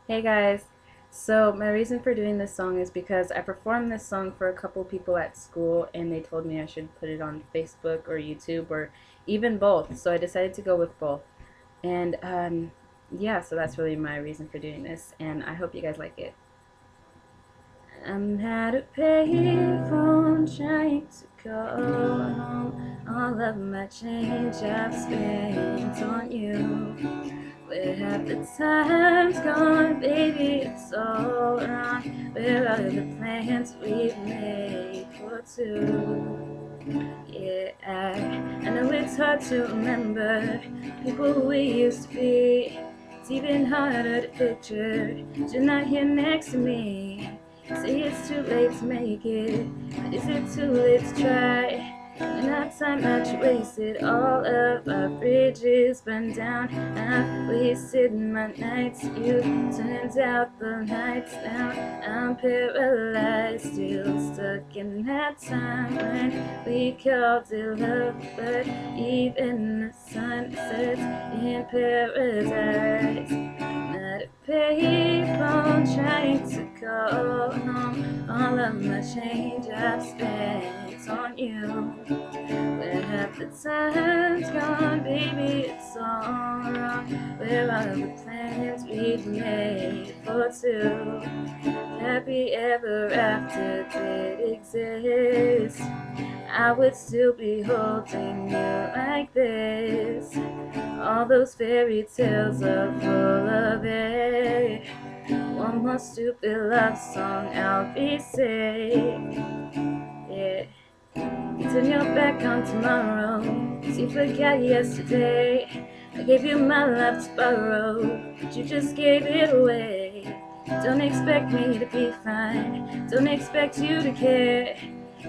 Hey guys, so my reason for doing this song is because I performed this song for a couple people at school and they told me I should put it on Facebook or YouTube or even both, so I decided to go with both. And yeah, so that's really my reason for doing this, and I hope you guys like it. I'm at a payphone trying to call home. All of my change I've spent on you. Where have the times gone, baby? It's all wrong. Where are the plans we've made for two? Yeah, I know it's hard to remember people who we used to be. It's even harder to picture that you're not here next to me. Say it's too late to make it, but is it too late to try? And our time that you wasted, all of our bridges burned down. I've wasted my nights, you turned out the lights. Now I'm paralyzed, still stuck in that time when we called it love. But even the sun sets in paradise. Not a payphone trying to call home. All of my change I've spent on you. Where have the times gone, baby? It's all wrong. Where are the plans we've made for two? Happy ever after did exist, I would still be holding you like this. All those fairy tales are full of it. One more stupid love song, I'll be safe. Yeah. You turn your back on tomorrow, 'cause you forgot yesterday. I gave you my love to borrow, but you just gave it away. Don't expect me to be fine, don't expect you to care.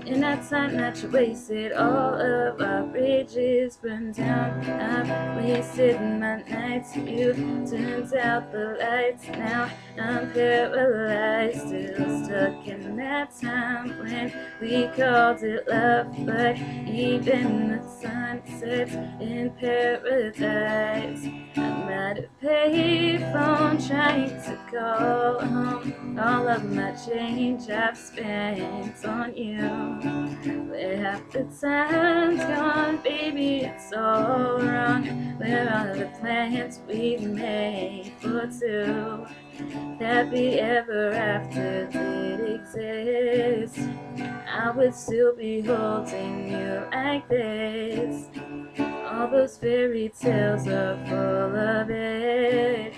In that time that you wasted, all of our bridges burned down. I've wasted my nights, you turned out the lights. Now I'm paralyzed, still stuck in that time when we called it love. But even the sun sets in paradise. I'm at a payphone trying to call home. All of my change I've spent on you. Where have the times gone, baby? It's all wrong. Where are the plans we've made for two? Happy ever after did exist, I would still be holding you like this. All those fairy tales are full of it.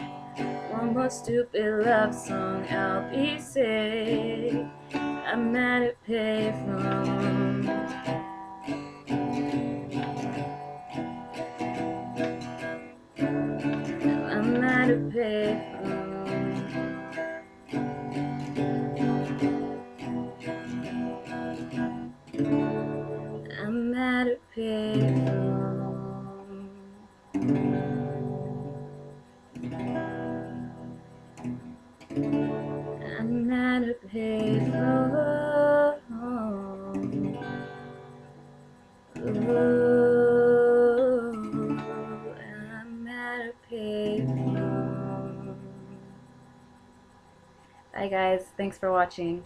One more stupid love song, I'll be safe. I'm at a payphone. I'm at a payphone. I'm at a payphone. I'm at a payphone. Ooh, I'm at a payphone. Bye guys, thanks for watching.